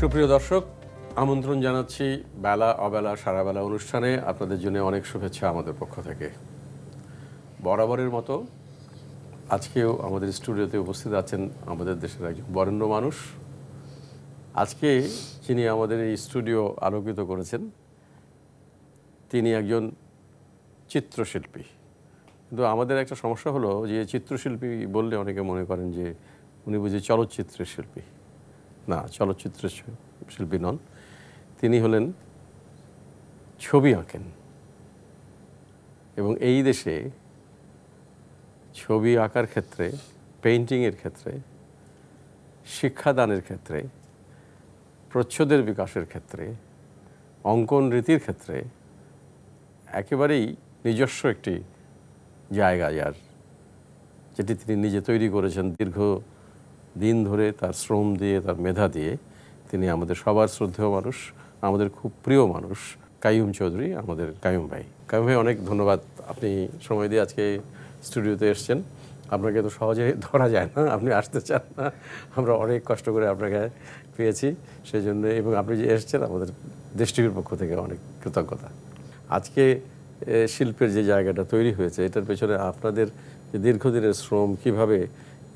সুপ্রিয় দর্শক, আমন্ত্রণ জানাচ্ছি বেলা অবেলা সারাবেলা অনুষ্ঠানে। আপনাদের জন্য অনেক শুভেচ্ছা আমাদের পক্ষ থেকে। বরাবরের মতো আজকেও আমাদের স্টুডিওতে উপস্থিত আছেন আমাদের দেশের একজন বরেণ্য মানুষ। আজকে যিনি আমাদের এই স্টুডিও আলোকিত করেছেন তিনি একজন চিত্রশিল্পী। কিন্তু আমাদের একটা সমস্যা হলো যে চিত্রশিল্পী বললে অনেকে মনে করেন যে উনি বুঝি চলচ্চিত্রের শিল্পী। না, চলচ্চিত্রের শিল্পী নন, তিনি হলেন ছবি আঁকেন। এবং এই দেশে ছবি আঁকার ক্ষেত্রে, পেইন্টিংয়ের ক্ষেত্রে, শিক্ষাদানের ক্ষেত্রে, প্রচ্ছদের বিকাশের ক্ষেত্রে, অঙ্কন রীতির ক্ষেত্রে একেবারেই নিজস্ব একটি জায়গা যার, যেটি তিনি নিজে তৈরি করেছেন দীর্ঘ দিন ধরে তার শ্রম দিয়ে, তার মেধা দিয়ে। তিনি আমাদের সবার শ্রদ্ধেয় মানুষ, আমাদের খুব প্রিয় মানুষ, কাইয়ুম চৌধুরী, আমাদের কাইয়ুম ভাই। কাইয়ুম ভাই, অনেক ধন্যবাদ, আপনি সময় দিয়ে আজকে স্টুডিওতে এসছেন। আপনাকে তো সহজে ধরা যায় না, আপনি আসতে চান না, আমরা অনেক কষ্ট করে আপনাকে পেয়েছি সেই জন্য। এবং আপনি যে এসেছেন আমাদের দেশ টিভির পক্ষ থেকে অনেক কৃতজ্ঞতা। আজকে শিল্পের যে জায়গাটা তৈরি হয়েছে, এটার পেছনে আপনাদের যে দীর্ঘদিনের শ্রম, কিভাবে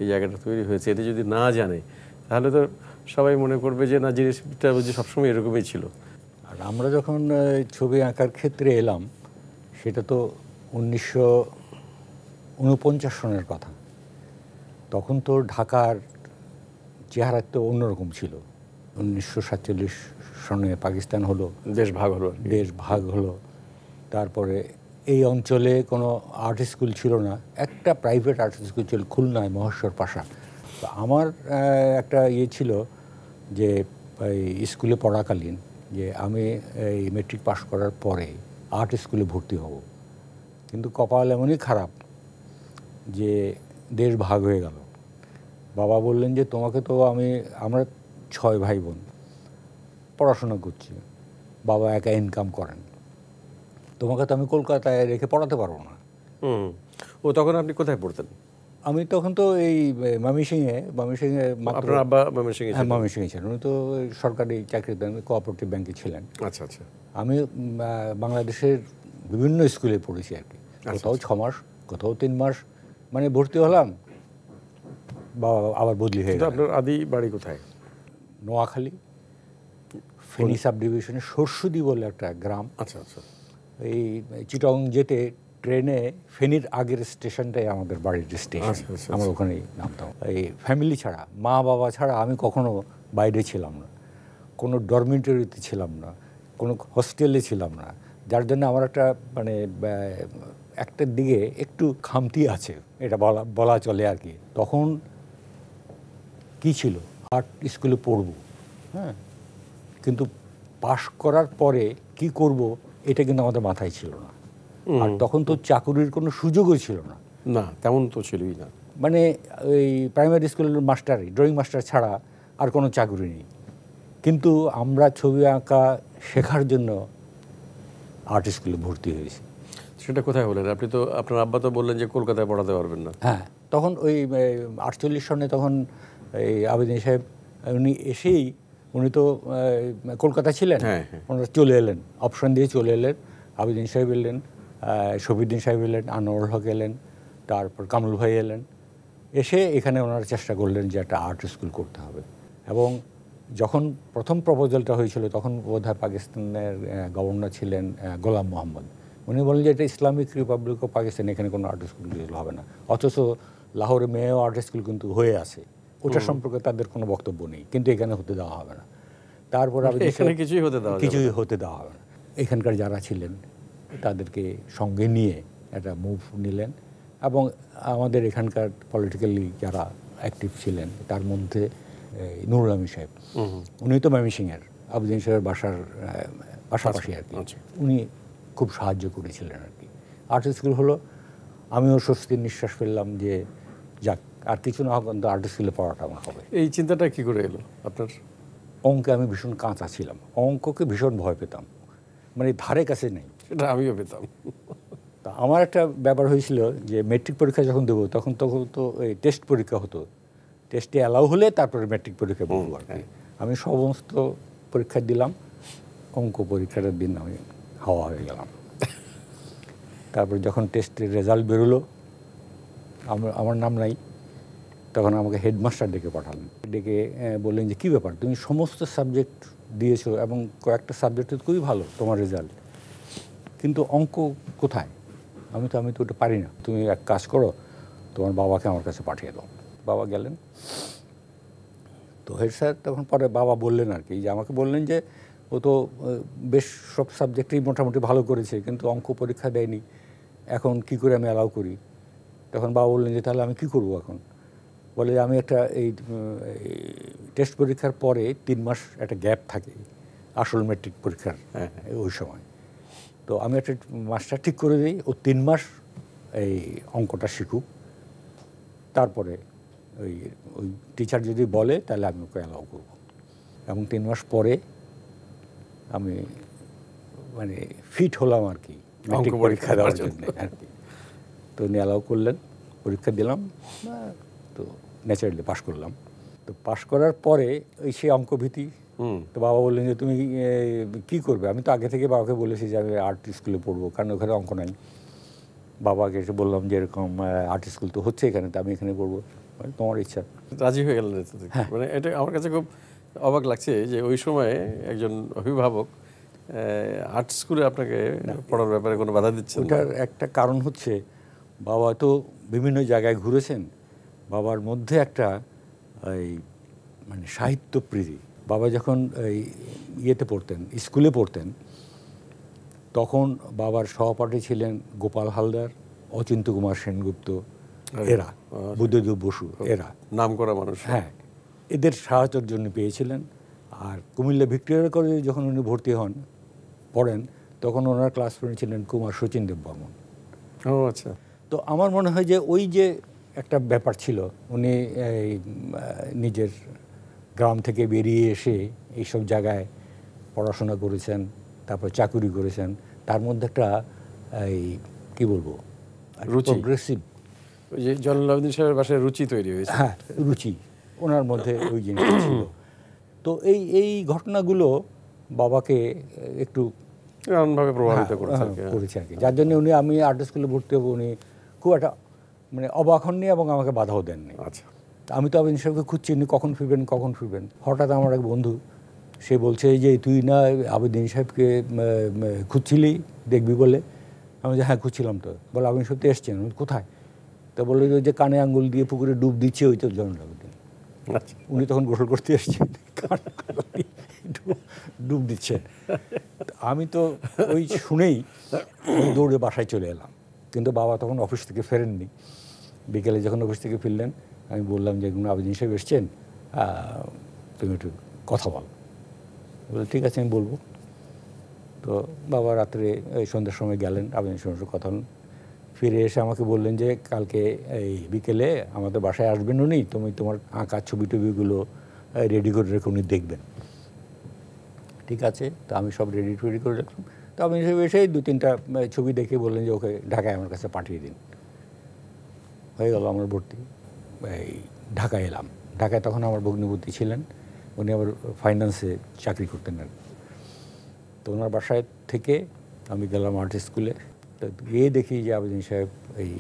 এই জায়গাটা তৈরি হয়েছে, এটা যদি না জানে তাহলে তো সবাই মনে করবে যে না, জিনিসটা বুঝি সবসময় এরকমই ছিল। আর আমরা যখন ছবি আঁকার ক্ষেত্রে এলাম সেটা তো 1949 সনের কথা। তখন তো ঢাকার চেহারা তো অন্যরকম ছিল। 1947 সনে পাকিস্তান হলো, দেশ ভাগ হলো। তারপরে এই অঞ্চলে কোনো আর্ট স্কুল ছিল না, একটা প্রাইভেট আর্ট স্কুল ছিল খুলনায়, মহেশ্বর পাশা। তো আমার একটা ছিল যে এই স্কুলে পড়াকালীন যে আমি এই মেট্রিক পাশ করার পরে আর্ট স্কুলে ভর্তি হব। কিন্তু কপাল এমনই খারাপ যে দেশ ভাগ হয়ে গেল। বাবা বললেন যে তোমাকে তো আমরা 6 ভাই বোন পড়াশোনা করছি, বাবা একা ইনকাম করেন, তোমাকে তো আমি কলকাতায় রেখে পড়াতে পারবো না। ও তখন আপনি কোথায় পড়তেন? আমি তখন তো এই ময়মনসিংহে। আপনার আব্বা ময়মনসিংহে? হ্যাঁ, ময়মনসিংহে ছিলেন। উনি তো সরকারি চাকরি, কোঅপারেটিভ ব্যাংকে ছিলেন। আচ্ছা আচ্ছা। আমি বাংলাদেশের বিভিন্ন স্কুলে পড়েছি আর কি। কোথাও 6 মাস, কোথাও 3 মাস, মানে ভর্তি হলাম, বা আবার বদলি হয়ে গেল। আপনার আদি বাড়ি কোথায়? নোয়াখালী, ফেনী সাব ডিভিশনে সরস্বতী বলে একটা গ্রাম। আচ্ছা আচ্ছা। এই চিটং যেতে ট্রেনে ফেনীর আগের স্টেশনটাই আমাদের বাড়ির স্টেশন। আমরা ওখানেই নামতাম। এই ফ্যামিলি ছাড়া, মা বাবা ছাড়া আমি কখনো বাইরে ছিলাম না, কোনো ডরমিটরিতে ছিলাম না, কোনো হস্টেলে ছিলাম না। যার জন্য আমার একটা মানে একটার দিকে একটু খামতি আছে, এটা বলা চলে আর কি। তখন কি ছিল, আর্ট স্কুলে পড়বো, হ্যাঁ, কিন্তু পাশ করার পরে কি করব এটা কিন্তু আমাদের মাথায় ছিল না। আর তখন তো চাকুরির কোনো সুযোগও ছিল না। না, তেমন তো ছিলই না। মানে ওই প্রাইমারি স্কুলের মাস্টারই, ড্রয়িং মাস্টার ছাড়া আর কোনো চাকুরি নেই। কিন্তু আমরা ছবি আঁকা শেখার জন্য আর্ট স্কুলে ভর্তি হয়েছি। সেটা কোথায় হলেন আপনি? তো আপনার আব্বা তো বললেন যে কলকাতায় পড়াতে পারবেন না। হ্যাঁ, তখন ওই 48 সনে তখন এই আবেদিন সাহেব উনি এসেই, উনি তো কলকাতা ছিলেন, ওনারা চলে এলেন, অপশন দিয়ে চলে এলেন। আবেদিন সাহেব এলেন, শফিউদ্দিন সাহেব এলেন, আনোয়ার হক এলেন, তারপর কামরুল ভাই এলেন। এসে এখানে ওনারা চেষ্টা করলেন যে একটা আর্ট স্কুল করতে হবে। এবং যখন প্রথম প্রপোজালটা হয়েছিল তখন বোধহয় পাকিস্তানের গভর্নর ছিলেন গোলাম মোহাম্মদ। উনি বললেন যে এটা ইসলামিক রিপাবলিক অফ পাকিস্তান, এখানে কোনো আর্ট স্কুল হবে না। অথচ লাহোরে মেয়েও আর্ট স্কুল কিন্তু হয়ে আছে, ওটা সম্পর্কে তাদের কোনো বক্তব্য নেই, কিন্তু এখানে হতে দেওয়া হবে না। তারপর কিছুই হতে দেওয়া হবে না। এখানকার যারা ছিলেন তাদেরকে সঙ্গে নিয়ে একটা মুভ নিলেন। এবং আমাদের এখানকার পলিটিক্যালি যারা অ্যাক্টিভ ছিলেন তার মধ্যে নুরুল আমিন সাহেব, উনি তো ময়মনসিংহের, আবেদিন সাহেবের পাশাপাশি আর কি। উনি খুব সাহায্য করেছিলেন আর কি। আর্ট স্কুল হলো, আমিও স্বস্তির নিঃশ্বাস ফেললাম যে যাক, আর কিছু না হোক কিন্তু আর্ট স্কুলে পড়াটা আমার হবে। এই চিন্তাটা কি করে এলো আপনার? অঙ্কে আমি ভীষণ কাঁচা ছিলাম, অঙ্ককে ভীষণ ভয় পেতাম, মানে ধারে কাছে নেই। সেটা আমিও পেতাম। তা আমার একটা ব্যাপার হয়েছিল যে মেট্রিক পরীক্ষা যখন দেবো তখন তো এই টেস্ট পরীক্ষা হতো, টেস্টে অ্যালাউ হলে তারপরে মেট্রিক পরীক্ষা বলবো আর কি। আমি সমস্ত পরীক্ষা দিলাম, অঙ্ক পরীক্ষাটার দিন আমি হাওয়া হয়ে গেলাম। তারপর যখন টেস্টের রেজাল্ট বেরোলো, আমার নাম নাই, তখন আমাকে হেডমাস্টার ডেকে পাঠালেন। ডেকে বললেন যে কী ব্যাপার, তুমি সমস্ত সাবজেক্ট দিয়েছো এবং কয়েকটা সাবজেক্টে খুবই ভালো তোমার রেজাল্ট, কিন্তু অঙ্ক কোথায়? আমি তো ওটা পারি না, তুমি এক কাজ করো, তোমার বাবাকে আমার কাছে পাঠিয়ে দাও। বাবা গেলেন। তো হেড স্যার তখন পরে বাবা বললেন আর কি, যে আমাকে বললেন যে ও তো বেশ সব সাবজেক্টেই মোটামুটি ভালো করেছে, কিন্তু অঙ্ক পরীক্ষা দেয়নি, এখন কি করে আমি অ্যালাউ করি? তখন বাবা বললেন যে তাহলে আমি কী করবো এখন? বলে আমি একটা এই টেস্ট পরীক্ষার পরে 3 মাস একটা গ্যাপ থাকে আসল ম্যাট্রিক পরীক্ষার ওই সময়, তো আমি একটা মাস্টার ঠিক করে দিই, ও 3 মাস এই অঙ্কটা শিখুক, তারপরে ওই টিচার যদি বলে তাহলে আমি ওকে অ্যালাউ করবো। এবং 3 মাস পরে আমি মানে ফিট হলাম আর কি ম্যাট্রিক পরীক্ষা দেওয়ার জন্য আর কি। তো উনি অ্যালাউ করলেন, পরীক্ষা দিলাম, তো ন্যাচারালি পাশ করলাম। তো পাশ করার পরে ওই সে অঙ্কভীতি, তো বাবা বললেন যে তুমি কী করবে? আমি তো আগে থেকে বাবাকে বলেছি যে আমি আর্ট স্কুলে পড়বো, কারণ ওখানে অঙ্ক নাই। বাবাকে এসে বললাম যে এরকম আর্ট স্কুল তো হচ্ছে এখানে, তো আমি এখানে পড়বো, তোমার ইচ্ছা। রাজি হয়ে গেলেন? মানে এটা আমার কাছে খুব অবাক লাগছে যে ওই সময়ে একজন অভিভাবক আর্ট স্কুলে আপনাকে পড়ার ব্যাপারে কোনো বাধা দিচ্ছেন? ওটার একটা কারণ হচ্ছে বাবা তো বিভিন্ন জায়গায় ঘুরেছেন, বাবার মধ্যে একটা এই মানে সাহিত্যপ্রীতি। বাবা যখন এই ইয়েতে পড়তেন, স্কুলে পড়তেন, তখন বাবার সহপাঠী ছিলেন গোপাল হালদার, অচিন্ত কুমার সেনগুপ্ত, এরা বুদ্ধদেব বসু, এরা নাম করা মানুষ। হ্যাঁ, এদের সাহায্যের জন্য পেয়েছিলেন। আর কুমিল্লা ভিক্টোরিয়া কলেজে যখন উনি ভর্তি হন পড়েন, তখন ওনার ক্লাস ফ্রেন্ড ছিলেন কুমার শচীন দেববর্মন। ও আচ্ছা। তো আমার মনে হয় যে ওই যে একটা ব্যাপার ছিল, উনি নিজের গ্রাম থেকে বেরিয়ে এসে এইসব জায়গায় পড়াশোনা করেছেন, তারপর চাকুরি করেছেন, তার মধ্যে একটা এই কী বলবো প্রোগ্রেসিভ, ওই যে জয়নুল আবেদিন সাহেবের বাসায় রুচি তৈরি হয়েছে। হ্যাঁ, রুচি ওনার মধ্যে ওই জিনিসটা ছিল। তো এই ঘটনাগুলো বাবাকে একটু এমনভাবে প্রভাবিত করেছে আর কি, যার জন্য আমি আর্ট স্কুলে ভর্তি হবো উনি খুব একটা মানে অবাক হননি এবং আমাকে বাধাও দেননি। আচ্ছা। আমি তো আবেদিন সাহেবকে খুঁজছি, উনি কখন ফিরবেন। হঠাৎ আমার এক বন্ধু সে বলছে যে তুই না আবেদিন সাহেবকে খুঁজছিলি দেখবি বলে? আমি যে হ্যাঁ খুঁজছিলাম। তো বলে আবেদিন সাহেব তো এসছেন? কোথায়? তা বললো যে কানে আঙ্গুল দিয়ে পুকুরে ডুব দিচ্ছে, ওই তো জয়নুল আবেদিন। উনি তখন গোসল করতে এসছেন, ডুব দিচ্ছে। আমি তো ওই শুনেই দৌড়ে বাসায় চলে এলাম, কিন্তু বাবা তখন অফিস থেকে ফেরেননি। বিকেলে যখন অফিস থেকে ফিরলেন, আমি বললাম যে আবেদিন সাহেব এসছেন, তুমি একটু কথা বল। বলে ঠিক আছে, আমি বলবো। তো বাবা রাত্রে এই সন্ধ্যার সময় গেলেন, আবেদিন সাহেবের কথা হলেন। ফিরে এসে আমাকে বললেন যে কালকে এই বিকেলে আমাদের বাসায় আসবেন উনি, তুমি তোমার আঁকা ছবি টবিগুলো রেডি করে রেখে উনি দেখবেন। ঠিক আছে, তো আমি সব রেডি করে রাখলাম। তো আবেদিন সাহেব এসে 2-3টা ছবি দেখে বললেন যে ওকে ঢাকায় আমার কাছে পাঠিয়ে দিন। হয়ে গেল আমার ভর্তি। এই ঢাকায় এলাম। ঢাকায় তখন আমার ভগ্নিপতি ছিলেন, উনি আবার ফাইন্যান্সে চাকরি করতেন আর। তো ওনার বাসায় থেকে আমি গেলাম আর্ট স্কুলে। তো গিয়ে দেখি যে আবেদিন সাহেব এই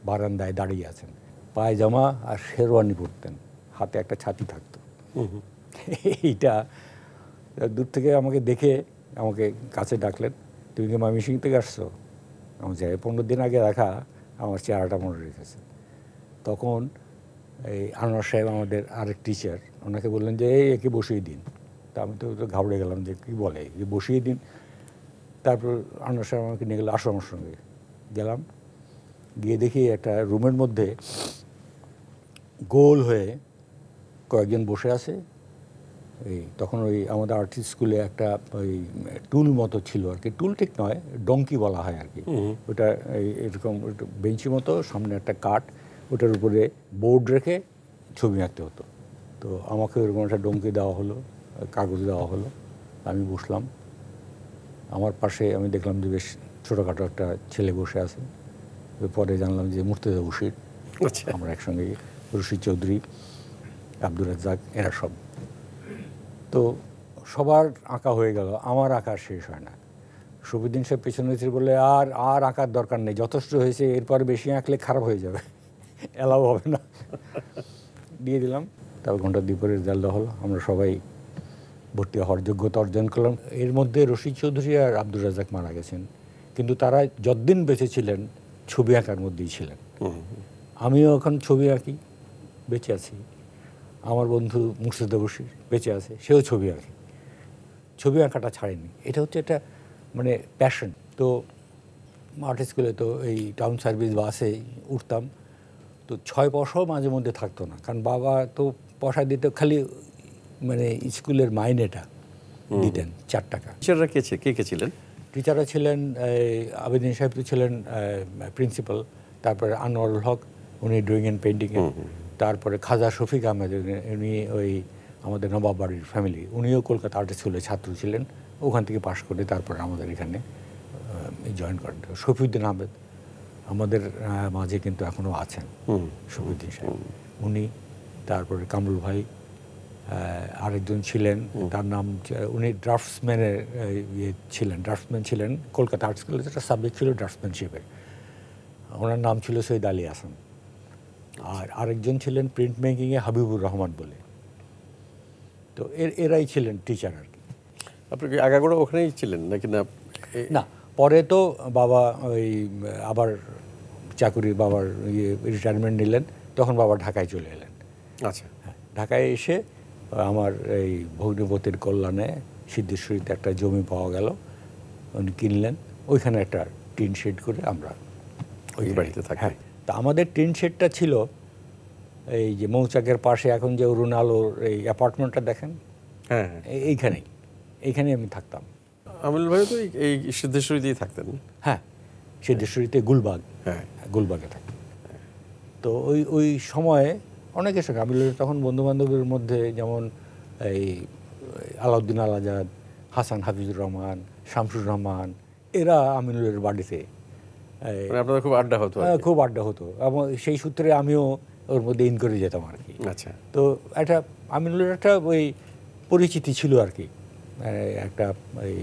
বারান্দায় দাঁড়িয়ে আছেন, পায়জামা আর শেরওয়ানি পরতেন, হাতে একটা ছাতি থাকতো। এইটা দূর থেকে আমাকে দেখে আমাকে কাছে ডাকলেন, তুমি কি ময়মনসিংহ থেকে আসছো? আমার যাই 15 দিন আগে দেখা আমার চেহারাটা মনে রেখেছে। তখন এই আনোয়ার সাহেব আমাদের আরেক টিচার, ওনাকে বললেন যে একে বসিয়ে দিন। তা আমি তো ঘাবড়ে গেলাম যে কী বলে, যে বসিয়ে দিন। তারপর আনোয়ার সাহেব আমাকে নিয়ে গেল, আসো আমার সঙ্গে। গেলাম, গিয়ে দেখি একটা রুমের মধ্যে গোল হয়ে কয়েকজন বসে আছে। তখন আমাদের আর্ট স্কুলে একটা টুল মতো ছিল আর কি, টুল ঠিক নয়, ডঙ্কি বলা হয় আর কি। ওটা এরকম বেঞ্চি মতো, সামনে একটা কাঠ, ওটার উপরে বোর্ড রেখে ছবি আঁকতে হতো। তো আমাকে ওরকম একটা ডঙ্কি দেওয়া হলো, কাগজ দেওয়া হলো, আমি বসলাম। আমার পাশে আমি দেখলাম যে বেশ ছোটোখাটো একটা ছেলে বসে আছে। পরে জানলাম যে মুর্তজা বশীর, আমরা একসঙ্গে, রশিদ চৌধুরী, আব্দুর রাজ্জাক, এরা সব। তো সবার আঁকা হয়ে গেল, আমার আঁকা শেষ হয় না। শফিউদ্দিন সাহেব পেছনে হয়েছে বলে আর আঁকার দরকার নেই, যথেষ্ট হয়েছে, এরপরে বেশি আঁকলে খারাপ হয়ে যাবে, এলাও হবে না। দিয়ে দিলাম। তারপর ঘন্টা দ্বীপের রেজাল্ট হলো, আমরা সবাই ভর্তি হওয়ার যোগ্যতা অর্জন করলাম। এর মধ্যে রশিদ চৌধুরী আর আব্দুর রাজ্জাক মারা গেছেন, কিন্তু তারা যতদিন বেঁচে ছিলেন ছবি আঁকার মধ্যেই ছিলেন। আমিও এখন ছবি আঁকি, বেঁচে আছি। আমার বন্ধু মুর্শিদা বশির বেঁচে আছে, সেও ছবি আঁকে, ছবি আঁকাটা ছাড়েনি। এটা হচ্ছে একটা মানে প্যাশন। তো আর্ট স্কুলে তো এই টাউন সার্ভিস বাসে উঠতাম, তো 6 পয়সাও মাঝে মধ্যে থাকতো না, কারণ বাবা তো পয়সা দিতে খালি মানে স্কুলের মাইনেটা দিতেন 4 টাকা। টিচাররা কে কে ছিলেন? টিচাররা ছিলেন আবেদিন সাহেব তো ছিলেন প্রিন্সিপাল, তারপরে আনোয়ারুল হক, উনি ড্রয়িং অ্যান্ড পেন্টিংয়ে, তারপরে খাজা শফিক আহমেদ, উনি ওই আমাদের নবাব বাড়ির ফ্যামিলি, উনিও কলকাতা আর্ট স্কুলের ছাত্র ছিলেন, ওখান থেকে পাশ করে তারপরে আমাদের এখানে জয়েন করেন। শফিউদ্দিন আহমেদ আমাদের মাঝে কিন্তু এখনও আছেন, শফিউদ্দিন সাহেব উনি। তারপরে কামরুল ভাই আরেকজন ছিলেন, তার নাম, উনি ড্রাফটসম্যানের ছিলেন, ড্রাফটসম্যান ছিলেন কলকাতা আর্ট স্কুলের, একটা সাবজেক্ট ছিল ড্রাফটসম্যানশিপের, ওনার নাম ছিল সৈয়দ আলী হাসান। আর আরেকজন ছিলেন প্রিন্ট মেকিংয়ে হাবিবুর রহমান বলে। তো এরাই ছিলেন টিচার আর কি। আপনি কি আগাগোড়া ওখানেই ছিলেন নাকি? না, পরে তো বাবা ওই আবার চাকুরি, বাবার রিটায়ারমেন্ট নিলেন, তখন বাবা ঢাকায় চলে এলেন। আচ্ছা, ঢাকায় এসে আমার এই ভগ্নিপতির কল্যাণে সিদ্ধেশ্বরীতে একটা জমি পাওয়া গেল, উনি কিনলেন, ওইখানে একটা টিন শেড করে আমরা ওই বাড়িতে থাকি। হ্যাঁ, তা আমাদের টিন শেডটা ছিল এই যে মৌচাকের পাশে এখন যে অরুণ আলোর এই অ্যাপার্টমেন্টটা দেখেন, হ্যাঁ, এইখানেই আমি থাকতাম। আমিনুল ভাই তো এই সিদ্ধেশ্বরীতেই থাকতেন। হ্যাঁ, সিদ্ধেশ্বরীতে গুলবাগ, হ্যাঁ গুলবাগে থাকতেন। তো ওই সময়ে অনেকের সঙ্গে আমিনুলের তখন বন্ধুবান্ধবের মধ্যে যেমন এই আলাউদ্দিন আল আজাদ, হাসান হাফিজুর রহমান, শামসুর রহমান, এরা আমিনুলের বাড়িতে আপনাদের খুব আড্ডা হতো? খুব আড্ডা হতো, এবং সেই সূত্রে আমিও ওর মধ্যে ইন করে যেতাম আর কি। আচ্ছা, তো একটা আমিনুলের একটা ওই পরিচিতি ছিল আর কি, একটা এই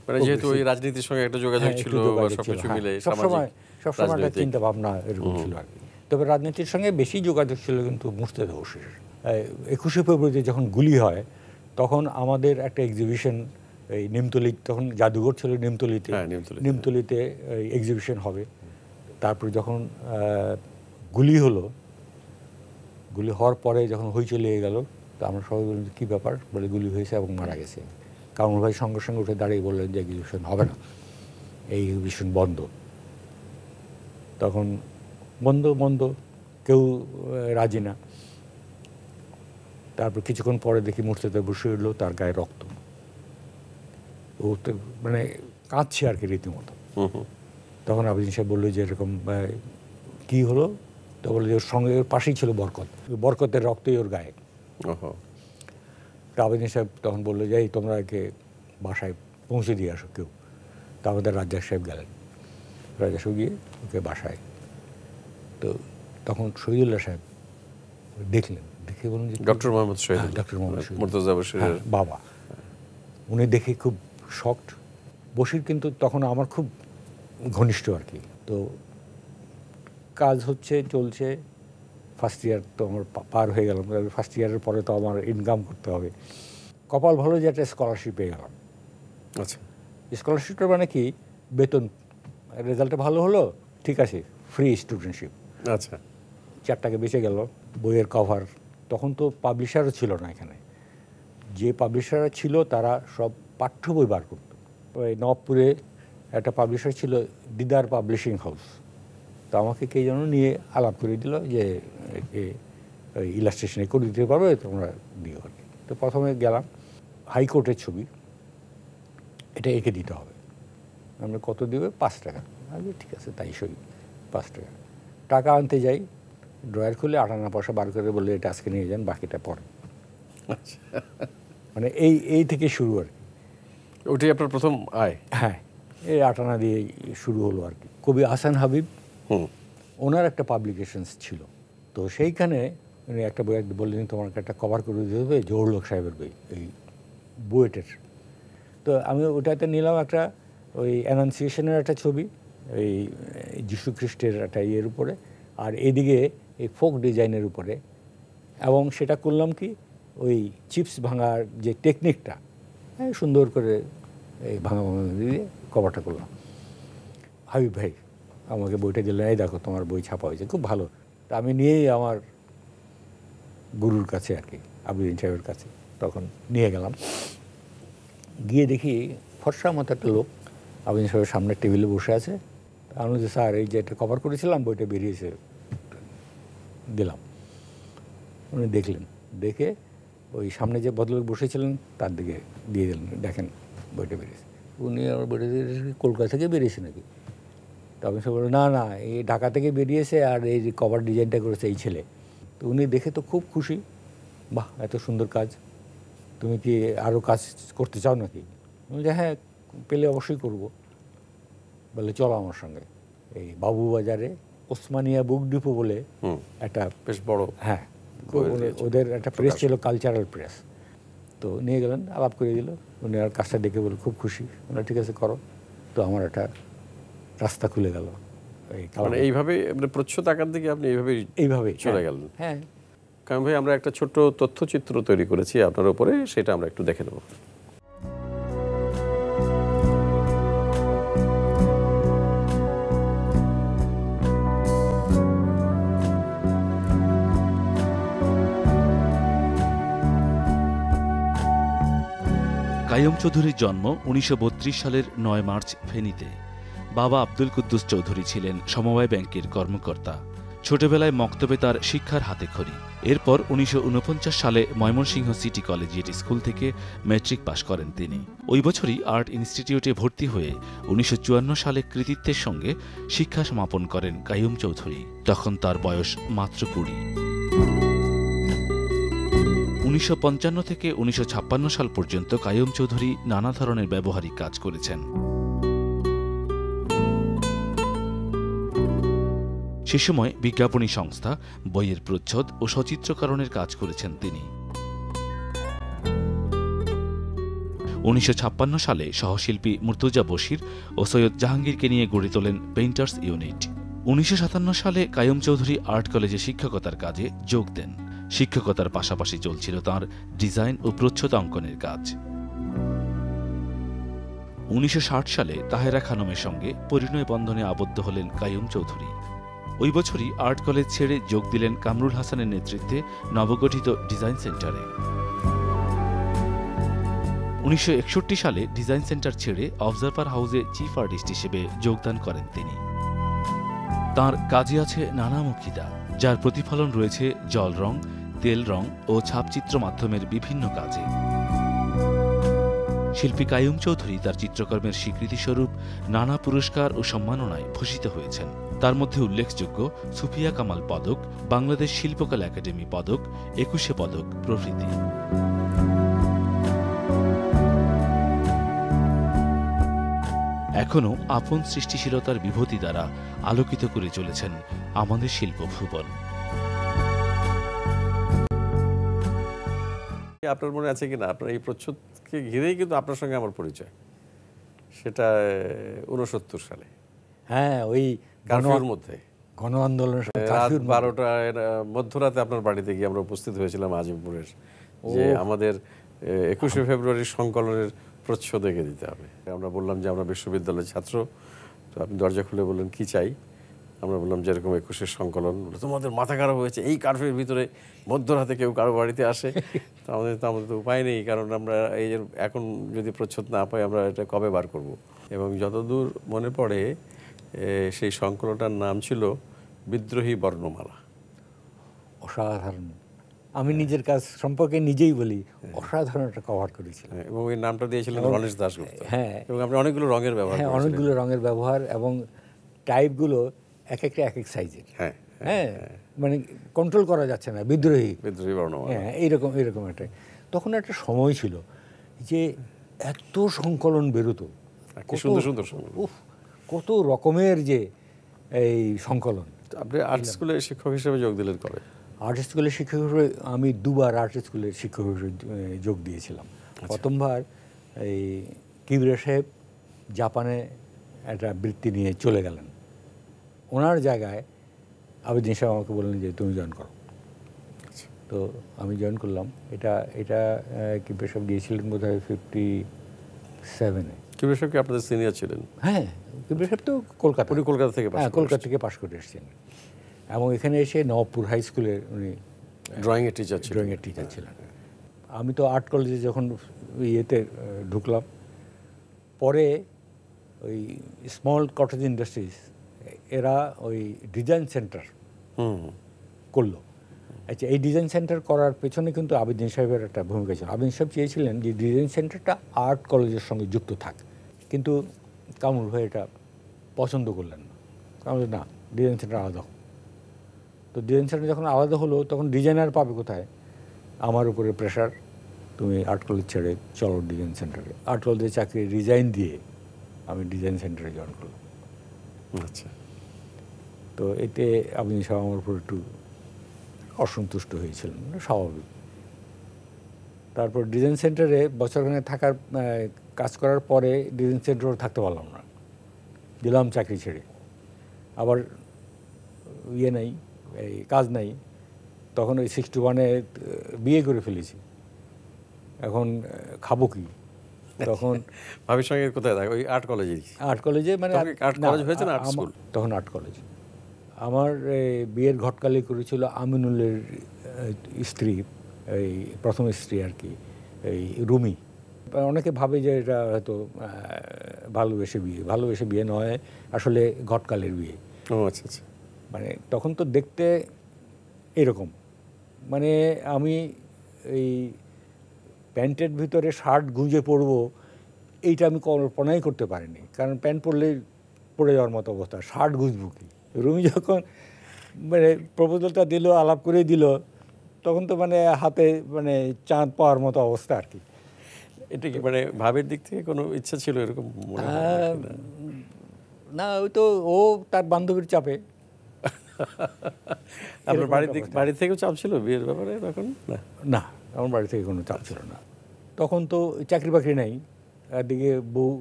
মানে যেহেতু ওই রাজনীতির সঙ্গে একটা যোগাযোগ ছিল, সবকিছু মিলে সবসময় একটা চিন্তা ভাবনা এরকম ছিল আর কি। তবে রাজনীতির সঙ্গে বেশি যোগাযোগ ছিল কিন্তু মুর্শিদা বশির। 21শে ফেব্রুয়ারিতে যখন গুলি হয়, তখন আমাদের একটা এক্সিবিশন এই নিমতলি, তখন জাদুঘর ছিল নিমতলিতে এক্সিবিশন হবে। তারপর যখন গুলি হলো, গুলি হওয়ার পরে যখন হইচই লেগে গেল, তো আমরা সবাই বললাম কী ব্যাপার, বলে গুলি হয়েছে এবং মারা গেছে। কামরুল ভাই সঙ্গে সঙ্গে উঠে দাঁড়িয়ে বললেন যে এক্সিবিশন হবে না, এই এক্সিবিশন বন্ধ। তখন বন্ধ, কেউ রাজি না। তারপর কিছুক্ষণ পরে দেখি মুর্শিদা বসে উঠলো, তার গায়ে রক্ত, ও তো মানে কাঁদছে আর কি রীতিমতো। তখন আবেদিন সাহেব বললো যে এরকম কী হলো, তো বললো যে ওর সঙ্গে ওর পাশেই ছিল বরকতের রক্তই ওর গায়ে। তো আবেদিন সাহেব তখন বললো যে এই তোমরা একে বাসায় পৌঁছে দিয়ে আসো কেউ। তো আমাদের রাজ্জাক সাহেব গেলেন, রাজ্জাক সাহেব গিয়ে ওকে বাসায়, তো তখন শহীদুল্লাহ সাহেব দেখলেন, দেখে বললেন যে ডক্টর মোহাম্মদ শহীদ, ডক্টর মোহাম্মদ মুর্তজা বশিরের বাবা। উনি দেখে খুব শকড। বশির কিন্তু তখন আমার খুব ঘনিষ্ঠ আর কি। তো কাজ হচ্ছে, চলছে, ফার্স্ট ইয়ার তো আমার পার হয়ে গেলাম। ফার্স্ট ইয়ারের পরে তো আমার ইনকাম করতে হবে। কপাল ভালো যে একটা স্কলারশিপ পেয়ে গেলাম। আচ্ছা, স্কলারশিপটা মানে কি, বেতন, রেজাল্টটা ভালো হলো, ঠিক আছে, ফ্রি স্টুডেন্টশিপ। আচ্ছা, 4 টাকা বেঁচে গেল, বইয়ের কভার। তখন তো পাবলিশারও ছিল না এখানে, যে পাবলিশাররা ছিল তারা সব পাঠ্য বই বার করতো। ওই নবপুরে একটা পাবলিশার ছিল, দিদার পাবলিশিং হাউস। তো আমাকে কে যেন নিয়ে আলাপ করে দিল যে ওই ইলাস্ট্রেশনে করে দিতে পারবে, তোমরা দিও আর কি। তো প্রথমে গেলাম, হাইকোর্টের ছবি, এটা এঁকে দিতে হবে। আমরা কত দিবে? 5 টাকা। আমি ঠিক আছে তাই সই, 5 টাকা। টাকা আনতে যাই, ড্রয়ার খুলে 58 পয়সা বার করে বললে এটা আজকে নিয়ে যান, বাকিটা পরে। মানে এই থেকে শুরু আর কি। ওটাই আপনার প্রথম আয়? হ্যাঁ, এই 58 দিয়ে শুরু হলো আর কি। কবি আহসান হাবিব, ওনার একটা পাবলিকেশনস ছিল, তো সেইখানে উনি একটা বই বললেন তোমার একটা কভার করে দিতে হবে জহুরুল সাহেবের বই, এই বুয়েটের। তো আমি ওটাতে নিলাম একটা ওই অ্যানাউন্সিয়েশনের একটা ছবি, এই যীশু খ্রিস্টের একটা ইয়ের উপরে, আর এইদিকে এই ফোক ডিজাইনের উপরে, এবং সেটা করলাম কি ওই চিপস ভাঙার যে টেকনিকটা সুন্দর করে এই ভাঙা ভাঙা দিয়ে কভারটা করলাম। হাবিব ভাই আমাকে বইটা দিলেন, এই দেখো তোমার বই ছাপা হয়েছে, খুব ভালো। তা আমি নিয়েই আমার গুরুর কাছে আর কি, আবুদ্দিন সাহেবের কাছে তখন নিয়ে গেলাম। গিয়ে দেখি ফর্সা মতো একটা লোক আবুদ্দিন সাহেবের সামনের টেবিলে বসে আছে। আমি বলছি স্যার এই যে একটা কভার করেছিলাম বইটা বেরিয়েছে, দিলাম। উনি দেখলেন, দেখে ওই সামনে যে ভদ্রলোক বসেছিলেন তার দিকে দিয়ে দিলেন, দেখেন বইটা বেরিয়েছে। উনি আমার বইটা দিয়ে কলকাতা থেকে বেরিয়েছে নাকি? তখন সে বলল না না এই ঢাকা থেকে বেরিয়েছে, আর এই যে কভার ডিজাইনটা করেছে এই ছেলে। তো উনি দেখে তো খুব খুশি, বাহ এত সুন্দর কাজ, তুমি কি আরও কাজ করতে চাও নাকি? আমি বলছি হ্যাঁ পেলে অবশ্যই করব। বলে চলো আমার সঙ্গে এই বাবুবাজারে ওসমানিয়া বুক ডিপো বলে একটা বেশ বড়, হ্যাঁ ওদের একটা প্রেস ছিল, কালচারাল প্রেস। তো নিয়ে গেলেন, আলাপ করে দিল। উনি আর কাজটা দেখে বলে খুব খুশি, বলে ঠিক আছে করো। তো আমার একটা রাস্তা খুলে গেল। এইভাবে প্রচ্ছদ আকার দিকে আপনি এইভাবে চলে গেলেন। হ্যাঁ কারণ ভাই আমরা একটা ছোট্ট তথ্যচিত্র তৈরি করেছি আপনার উপরে, সেটা আমরা একটু দেখে নেব। কাইয়ুম চৌধুরীর জন্ম 1932 সালের 9 মার্চ ফেনীতে। বাবা আব্দুল কুদ্দুস চৌধুরী ছিলেন সমবায় ব্যাংকের কর্মকর্তা। ছোটবেলায় মক্তবে তার শিক্ষার হাতেখড়ি। এরপর 1949 সালে ময়মনসিংহ সিটি কলেজিয়েট স্কুল থেকে ম্যাট্রিক পাশ করেন তিনি। ওই বছরই আর্ট ইনস্টিটিউটে ভর্তি হয়ে 1954 সালে কৃতিত্বের সঙ্গে শিক্ষা সমাপন করেন কাইয়ুম চৌধুরী। তখন তার বয়স মাত্র 20। 1955 থেকে 1956 সাল পর্যন্ত কাইয়ুম চৌধুরী নানা ধরনের ব্যবহারিক কাজ করেছেন। সে সময় বিজ্ঞাপনী সংস্থা, বইয়ের প্রচ্ছদ ও সচিত্রকরণের কাজ করেছেন তিনি। 1956 সালে সহশিল্পী মুর্তজা বশির ও সৈয়দ জাহাঙ্গীরকে নিয়ে গড়ে তোলেন পেইন্টার্স ইউনিট। 1957 সালে কাইয়ুম চৌধুরী আর্ট কলেজে শিক্ষকতার কাজে যোগ দেন। শিক্ষকতার পাশাপাশি চলছিল তাঁর ডিজাইন ও প্রচ্ছদ অঙ্কনের কাজ। 1960 সালে তাহেরা খানমের সঙ্গে পরিণয় বন্ধনে আবদ্ধ হলেন কাইয়ুম চৌধুরী। ওই বছরই আর্ট কলেজ ছেড়ে যোগ দিলেন কামরুল হাসানের নেতৃত্বে নবগঠিত ডিজাইন সেন্টারে। 1961 সালে ডিজাইন সেন্টার ছেড়ে অবজারভার হাউসে চিফ আর্টিস্ট হিসেবে যোগদান করেন তিনি। তাঁর কাজে আছে নানামুখিতা, যার প্রতিফলন রয়েছে জল রং, তেল রং ও ছাপচিত্র মাধ্যমের বিভিন্ন কাজে। শিল্পী কাইয়ুম চৌধুরী তার চিত্রকর্মের স্বীকৃতিস্বরূপ নানা পুরস্কার ও সম্মাননায় ভূষিত হয়েছেন। তার মধ্যে উল্লেখযোগ্য সুফিয়া কামাল পদক, বাংলাদেশ শিল্পকলা একাডেমি পদক, 21 পদক প্রভৃতি। এখনও আপন সৃষ্টিশীলতার বিভূতি দ্বারা আলোকিত করে চলেছেন আমাদের শিল্পভুবন। আপনার মনে আছে কিনা, আপনার এই প্রচ্ছদকে ঘিরেই কিন্তু আপনার সঙ্গে আমার পরিচয়, সেটা 69 সালে। হ্যাঁ ওই কারফিউর মধ্যে, গণ আন্দোলন, রাত 12টায় মধ্যরাতে আপনার বাড়িতে গিয়ে আমরা উপস্থিত হয়েছিলাম আজিমপুরের, যে আমাদের 21শে ফেব্রুয়ারির সংকলনের প্রচ্ছদ এঁকে দিতে হবে। আমরা বললাম যে আমরা বিশ্ববিদ্যালয়ের ছাত্র, তো আপনি দরজা খুলে বললেন কি চাই। আমরা বললাম যে এরকম 21-এর সংকলন। তোমাদের মাথা খারাপ হয়েছে, এই কারফিউর ভিতরে মধ্যরাতে কেউ কারো বাড়িতে আসে? তো আমাদের তো উপায় নেই, কারণ আমরা এই এখন যদি প্রচ্ছদ না পাই আমরা এটা কবে বার করব। এবং যতদূর মনে পড়ে সেই সংকলনটার নাম ছিল বিদ্রোহী বর্ণমালা। অসাধারণ, আমি নিজের কাজ সম্পর্কে নিজেই বলি, অসাধারণ একটা কভার করেছিলাম। এবং এই নামটা দিয়েছিলেন রণেশ দাশগুপ্ত। হ্যাঁ, এবং আপনি অনেকগুলো রঙের ব্যবহার, হ্যাঁ অনেকগুলো রঙের ব্যবহার, এবং টাইপগুলো এক একটা এক এক সাইজের। হ্যাঁ হ্যাঁ, মানে কন্ট্রোল করা যাচ্ছে না, বিদ্রোহী বর্ণমালা। হ্যাঁ এইরকম একটা। তখন একটা সময় ছিল যে এত সংকলন বেরোতো, সুন্দর সুন্দর, কত রকমের যে এই সংকলন। আপনি আর্ট স্কুলে শিক্ষক হিসেবে যোগ দিলেন কবে? আর্ট স্কুলের শিক্ষক হিসেবে আমি দুবার আর্ট স্কুলের শিক্ষক হিসেবে যোগ দিয়েছিলাম। প্রথমবার এই কিবরিয়া সাহেব জাপানে একটা বৃত্তি নিয়ে চলে গেলেন, ওনার জায়গায় আবেদিন সাহেব আমাকে বললেন যে তুমি জয়েন করো। তো আমি জয়েন করলাম। এটা কিবরিয়া সাহেব গিয়েছিলেন বোধ হয় 57-এ। কিবরিয়া সাহেব কি আপনাদের সিনিয়র ছিলেন? হ্যাঁ, কিবরিয়া সাহেব তো কলকাতা থেকে কলকাতা থেকে পাশ করে এসেছেন, এবং এখানে এসে নবপুর হাই স্কুলের উনি ড্রয়িংয়ের টিচার ছিলেন। আমি তো আর্ট কলেজে যখন ইয়েতে ঢুকলাম, পরে ওই স্মল কটেজ ইন্ডাস্ট্রিজ এরা ওই ডিজাইন সেন্টার করলো। আচ্ছা, এই ডিজাইন সেন্টার করার পেছনে কিন্তু আবেদিন সাহেবের একটা ভূমিকা ছিল। আবেদিন সাহেব চেয়েছিলেন যে ডিজাইন সেন্টারটা আর্ট কলেজের সঙ্গে যুক্ত থাক, কিন্তু কামরুল ভাই এটা পছন্দ করলেন না। কারণ না, ডিজাইন সেন্টার আলাদা হোক। তো ডিজাইন সেন্টার যখন আলাদা হলো তখন ডিজাইনার পাবে কোথায়? আমার উপরে প্রেশার, তুমি আর্ট কলেজ ছেড়ে চলো ডিজাইন সেন্টারে। আর্ট কলেজে চাকরি রিজাইন দিয়ে আমি ডিজাইন সেন্টারে জয়েন করলাম। আচ্ছা, তো এতে আপনি সব আমার উপর একটু অসন্তুষ্ট হয়েছিলেন, স্বাভাবিক। তারপর ডিজাইন সেন্টারে বছরখানে থাকার কাজ করার পরে ডিজাইন সেন্টারও থাকতে পারলাম না, দিলাম চাকরি ছেড়ে। আবার ইয়ে নাই, এই কাজ নাই। তখন ওই 61-এ বিয়ে করে ফেলেছি, এখন খাবো কি? তখন ভাবির সঙ্গে কোথায় থাকে? ওই আর্ট কলেজে মানে আর্ট কলেজ হয়েছে না, আর্ট স্কুল? তখন আর্ট কলেজ। আমার বিয়ের ঘটকালি করেছিল আমিনুলের স্ত্রী, এই প্রথম স্ত্রী আর কি, এই রুমি। অনেকে ভাবে যে এটা হয়তো ভালোবেসে বিয়ে নয়, আসলে ঘটকালের বিয়ে। ও আচ্ছা আচ্ছা। মানে তখন তো দেখতে এরকম, মানে আমি এই প্যান্টের ভিতরে শার্ট গুঁজে পরবো এইটা আমি কল্পনাই করতে পারিনি, কারণ প্যান্ট পরলে পরে যাওয়ার মতো অবস্থা, শার্ট গুঁজবো কি? রুমি যখন মানে প্রপোজালটা দিল, আলাপ করে দিল, তখন তো মানে হাতে মানে চাঁদ পাওয়ার মতো অবস্থা আর কি। এটা কি মানে ভাবের দিক থেকে কোনো ইচ্ছা ছিল এরকম? না, ওই তো ও তার বান্ধবীর চাপে। আপনার বাড়ি থেকেও চাপ ছিল বিয়ের ব্যাপারে তখন? না, আমার বাড়ি থেকে কোনো চাপ ছিল না। তখন তো চাকরি বাকরি নাই, একদিকে বউ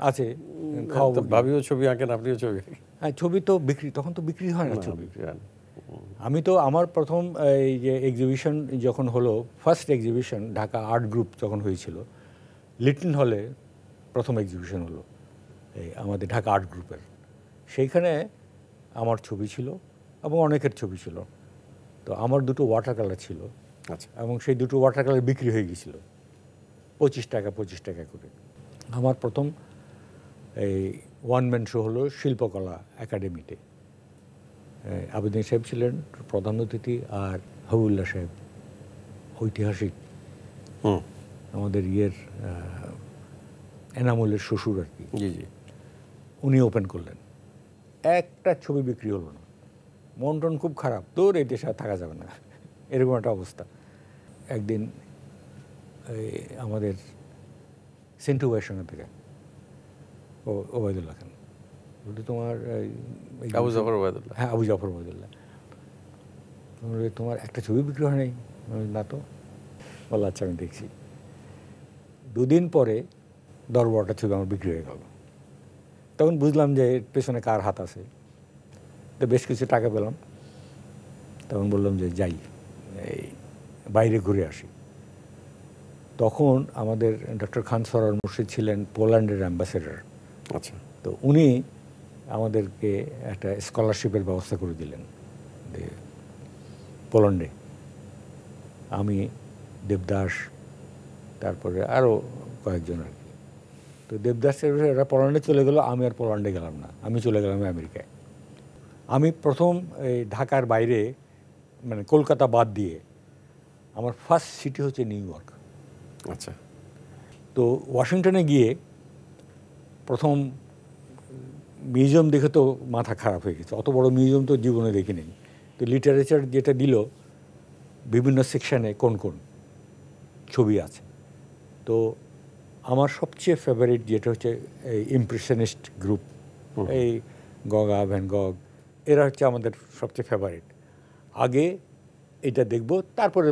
আছে, ভাবিও ছবি আঁকেন, আপনিও ছবি? হ্যাঁ, ছবি তো বিক্রি, তখন তো বিক্রি হয় না ছবি। আমি তো আমার প্রথম এই যে এক্সিবিশন যখন হলো, first exhibition Dhaka art group যখন হয়েছিল, লিটন হলে প্রথম এক্সিবিশন হলো এই আমাদের ঢাকা আর্ট গ্রুপের। সেইখানে আমার ছবি ছিল এবং অনেকের ছবি ছিল। তো আমার দুটো ওয়াটার কালার ছিল। আচ্ছা। এবং সেই দুটো ওয়াটার কালার বিক্রি হয়ে গিয়েছিল 25 টাকা করে। আমার প্রথম এই ওয়ান ম্যান শো হলো শিল্পকলা একাডেমিতে। আবেদিন সাহেব ছিলেন প্রধান অতিথি, আর হাবিবুল্লাহ সাহেব, ঐতিহাসিক আমাদের এনামুলের শ্বশুর আর কি, উনি ওপেন করলেন। একটা ছবি বিক্রি হলো না, মন টন খুব খারাপ, তোর এই দেশে থাকা যাবে না, এরকম একটা অবস্থা। একদিন আমাদের সেন্টু ভাইয়ের সঙ্গে থেকে ওবায়দুল্লাহ খান বলতে, তোমার আবু জাফর ওবায়দুল্লাহ, হ্যাঁ আবু জাফর ওবায়দুল্লাহ, তোমার একটা ছবি বিক্রি হয় নাই? না তো। বললো আচ্ছা, আমি দেখছি। 2 দিন পরে 10-12টা ছবি আমার বিক্রি হয়ে গেল। তখন বুঝলাম যে পেছনে কার হাত আছে। তো বেশ কিছু টাকা পেলাম। তখন বললাম যে যাই, এই বাইরে ঘুরে আসি। তখন আমাদের ডক্টর খান সরওয়ার মুর্শিদ ছিলেন পোল্যান্ডের অ্যাম্বাসেডর। আচ্ছা। তো উনি আমাদেরকে একটা স্কলারশিপের ব্যবস্থা করে দিলেন পোল্যান্ডে। আমি, দেবদাস, তারপরে আরও কয়েকজন আর কি। তো দেবদাসের এরা পোল্যান্ডে চলে গেল, আমি আর পোল্যান্ডে গেলাম না, আমি চলে গেলাম আমেরিকায়। আমি প্রথম এই ঢাকার বাইরে, মানে কলকাতা বাদ দিয়ে, আমার ফার্স্ট সিটি হচ্ছে নিউ ইয়র্ক। আচ্ছা। তো ওয়াশিংটনে গিয়ে প্রথম মিউজিয়াম দেখে তো মাথা খারাপ হয়ে গেছে, অত বড় মিউজিয়াম তো জীবনে দেখি নেই। তো লিটারেচার যেটা দিল, বিভিন্ন সেকশানে কোন কোন ছবি আছে। তো আমার সবচেয়ে ফেভারিট যেটা হচ্ছে এই ইমপ্রেশনিস্ট গ্রুপ, এই গগা, ভ্যান গগ, এরা হচ্ছে আমাদের সবচেয়ে ফেভারিট। আগে এটা দেখব, তারপরে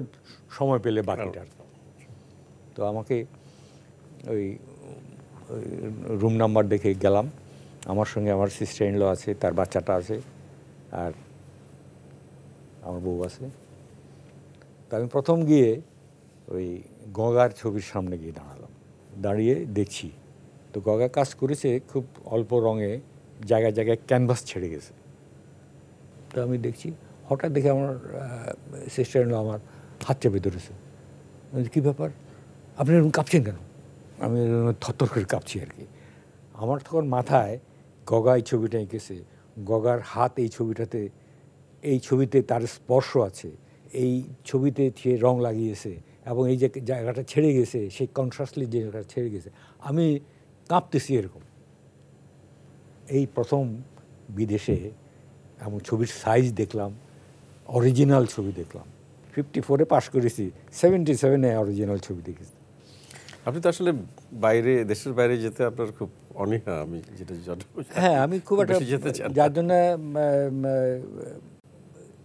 সময় পেলে বাকিটা। তো আমাকে ওই রুম নাম্বার দেখে গেলাম। আমার সঙ্গে আমার সিস্টার ইন ল আছে, তার বাচ্চাটা আছে, আর আমার বউ আছে। তো আমি প্রথম গিয়ে ওই গঙ্গার ছবির সামনে গিয়ে দাঁড়ালাম। দাঁড়িয়ে দেখছি তো গঙ্গা কাজ করেছে খুব অল্প রঙে, জায়গায় জায়গায় ক্যানভাস ছেড়ে গেছে। তো আমি দেখছি, হঠাৎ দেখে আমার সিস্টার ইন ল আমার হাত চেপে ধরেছে। কী ব্যাপার, আপনি এরকম কাঁপছেন কেন? আমি থরথর করে কাঁপছি আর কি। আমার তখন মাথায় গগা এই ছবিটা এঁকেছে, গগার হাত এই ছবিটাতে, এই ছবিতে তার স্পর্শ আছে, এই ছবিতে সে রং লাগিয়েছে, এবং এই যে জায়গাটা ছেড়ে গেছে, সেই কনসাসলি যে জায়গাটা ছেড়ে গেছে, আমি কাঁপতেছি এরকম। এই প্রথম বিদেশে এমন ছবির সাইজ দেখলাম, অরিজিনাল ছবি দেখলাম। 54-এ পাশ করেছি, 77-এ অরিজিনাল ছবি দেখেছি। আপনি তো আসলে বাইরে, দেশের বাইরে যেতে আপনার খুব অনীহা, আমি যেটা হ্যাঁ, আমি খুব একটা যেতে চাই, যার জন্য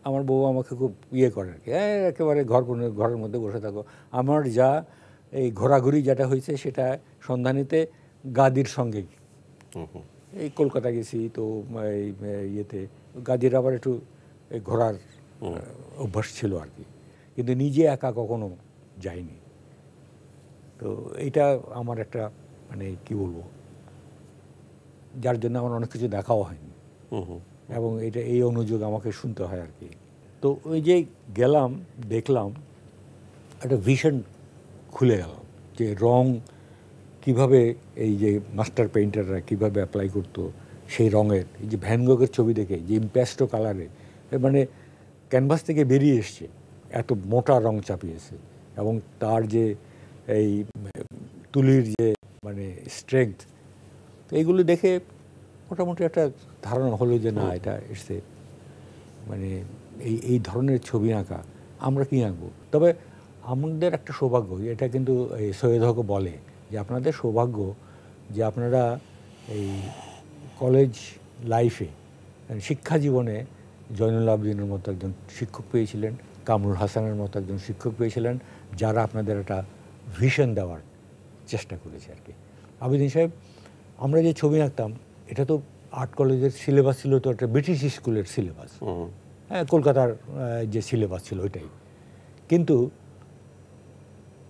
আমার বউ আমাকে খুব ইয়ে করে আর কি, একেবারে ঘরের মধ্যে বসে থাকো। আমার যা এই ঘোরাঘুরি যেটা হয়েছে সেটা সন্ধানীতে গাদির সঙ্গেই। এই কলকাতা গেছি তো এই ইয়েতে গাদির আবার একটু ঘোরার অভ্যাস ছিল আর কি, কিন্তু নিজে একা কখনো যাইনি। তো এইটা আমার একটা মানে কি বলবো, যার জন্য আমার অনেক কিছু দেখাও হয়নি, এবং এটা এই অনুযোগ আমাকে শুনতে হয় আর কি। তো ওই যে গেলাম, দেখলাম একটা ভিশন খুলে গেল, যে রং কিভাবে এই যে মাস্টার পেইন্টাররা কিভাবে অ্যাপ্লাই করতো সেই রঙের, এই যে ভ্যান গগের ছবি দেখে যে ইম্প্যাস্টো কালারে, মানে ক্যানভাস থেকে বেরিয়ে এসছে, এত মোটা রং চাপিয়েছে, এবং তার যে এই তুলির যে মানে স্ট্রেংথ, তো এইগুলো দেখে মোটামুটি একটা ধারণা হলো যে না, এটা এসছে মানে এই ধরনের ছবি আঁকা আমরা কি আঁকবো। তবে আমাদের একটা সৌভাগ্য, এটা কিন্তু এই সৈয়দ হক বলে যে আপনাদের সৌভাগ্য যে আপনারা এই কলেজ লাইফে, শিক্ষা জীবনে জয়নুল আবেদিনের মতো একজন শিক্ষক পেয়েছিলেন, কামরুল হাসানের মতো একজন শিক্ষক পেয়েছিলেন, যারা আপনাদের একটা ভিশন দেওয়ার চেষ্টা করেছে আর কি। আবেদিন সাহেব, আমরা যে ছবি আঁকতাম এটা তো আর্ট কলেজের সিলেবাস ছিল, তো একটা ব্রিটিশ স্কুলের সিলেবাস, হ্যাঁ, কলকাতার যে সিলেবাস ছিল ওইটাই। কিন্তু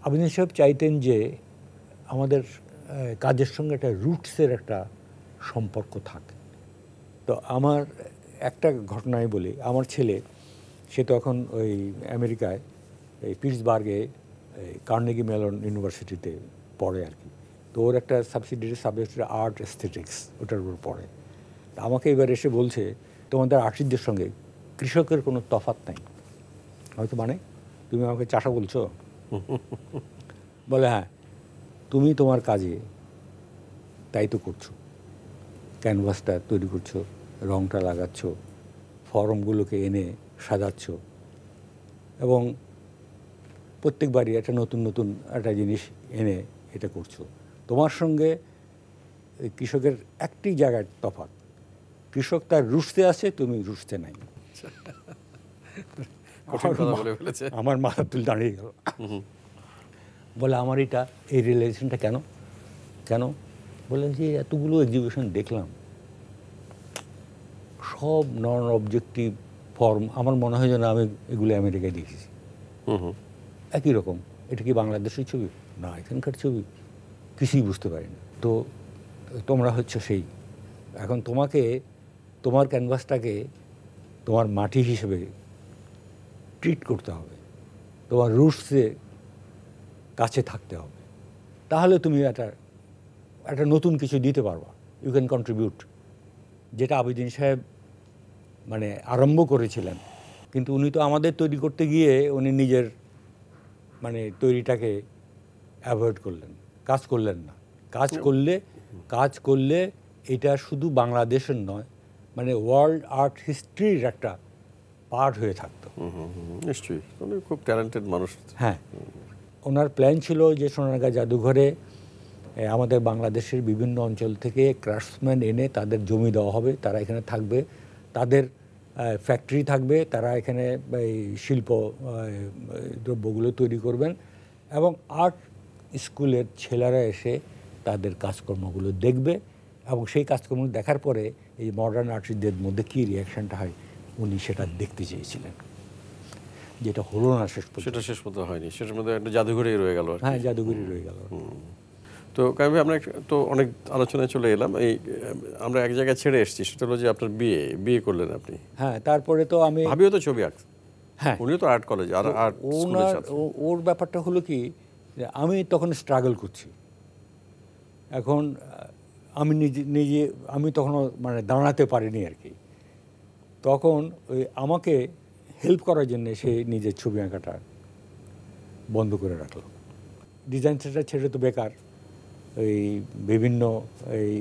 আবেদিন সাহেব চাইতেন যে আমাদের কাজের সঙ্গে একটা রুটসের একটা সম্পর্ক থাকে। তো আমার একটা ঘটনাই বলি, আমার ছেলে, সে তো এখন ওই আমেরিকায় পিটসবার্গে কার্নেগি মেলন ইউনিভার্সিটিতে পড়ে আর কি। তো ওর একটা সাবসিডিয়ারি সাবজেক্ট আর্ট এস্থেটিক্স, ওটার উপর পড়ে। তা আমাকে এবার এসে বলছে, তোমাদের আর্টিস্টদের সঙ্গে কৃষকের কোনো তফাৎ নাই। হয়তো মানে তুমি আমাকে চাষা বলছো? বলে হ্যাঁ, তুমি তোমার কাজে তাই তো করছো, ক্যানভাসটা তৈরি করছো, রংটা লাগাচ্ছ, ফর্মগুলোকে এনে সাজাচ্ছ, এবং প্রত্যেকবারই একটা নতুন নতুন একটা জিনিস এনে এটা করছো। তোমার সঙ্গে কৃষকের একটি জায়গায় তফাৎ, কৃষক তার রুশতে আছে, তুমি রুশতে নাই। আমার মাথা তুলে দাঁড়িয়ে গেল। বলে আমার এটা এই রিলেশনটা কেন কেন বললেন যে এতগুলো এক্সিবিশন দেখলাম, সব নন অবজেক্টিভ ফর্ম, আমার মনে হয় যেন আমি এগুলো আমেরিকায় দেখেছি, একই রকম। এটা কি বাংলাদেশের ছবি? না, এখানকার ছবি, কিছুই বুঝতে পারি না। তো তোমরা হচ্ছে সেই, এখন তোমাকে তোমার ক্যানভাসটাকে তোমার মাটি হিসেবে ট্রিট করতে হবে, তোমার রুটসে কাছে থাকতে হবে, তাহলে তুমি একটা নতুন কিছু দিতে পারবা, ইউ ক্যান কন্ট্রিবিউট। যেটা আবেদিন সাহেব মানে আরম্ভ করেছিলেন, কিন্তু উনি তো আমাদের তৈরি করতে গিয়ে উনি নিজের মানে তৈরিটাকে অ্যাভয়েড করলেন, কাজ করলেন না। কাজ করলে এটা শুধু বাংলাদেশের নয়, মানে ওয়ার্ল্ড আর্ট হিস্ট্রির একটা পার্ট হয়ে থাকতো। নিশ্চয়ই, উনি খুব ট্যালেন্টেড মানুষ। হ্যাঁ, ওনার প্ল্যান ছিল যে সোনারগাঁ জাদুঘরে আমাদের বাংলাদেশের বিভিন্ন অঞ্চল থেকে ক্রাফটসম্যান এনে তাদের জমি দেওয়া হবে, তারা এখানে থাকবে, তাদের ফ্যাক্টরি থাকবে, তারা এখানে এই শিল্প দ্রব্যগুলো তৈরি করবেন, এবং আর্ট স্কুলের ছেলেরা এসে তাদের কাজকর্মগুলো দেখবে, এবং সেই কাজকর্ম দেখার পরে এই মডার্ন আর্টিস্টদের মধ্যে কী রিয়াকশানটা হয় উনি সেটা দেখতে চেয়েছিলেন, যেটা হলো না শেষ পর্যন্ত। সেটা শেষ পর্যন্ত হয়নি, শেষের মধ্যে একটা জাদুঘরেই রয়ে গেল। হ্যাঁ, জাদুঘরই রয়ে গেল। তো কাইম ভাই, আমরা তো অনেক আলোচনায় চলে এলাম, এই আমরা এক জায়গায় ছেড়ে এসেছি, সেটা হলো যে আপনার বিয়ে করলেন আপনি। হ্যাঁ, তারপরে তো আমি ভাবিও তো ছবি আঁকতেন। হ্যাঁ, উনিও তো আর্ট কলেজ আর আর্ট স্কুলের ছাত্র। ওর ব্যাপারটা হলো কি, যে আমি তখন স্ট্রাগল করছি। এখন আমি নিজে আমি তখনও মানে দাঁড়াতে পারিনি আর কি। তখন ওই আমাকে হেল্প করার জন্য সে নিজের ছবি আঁকাটা বন্ধ করে রাখলো। ডিজাইন সেন্টার ছেড়ে তো বেকার, ওই বিভিন্ন এই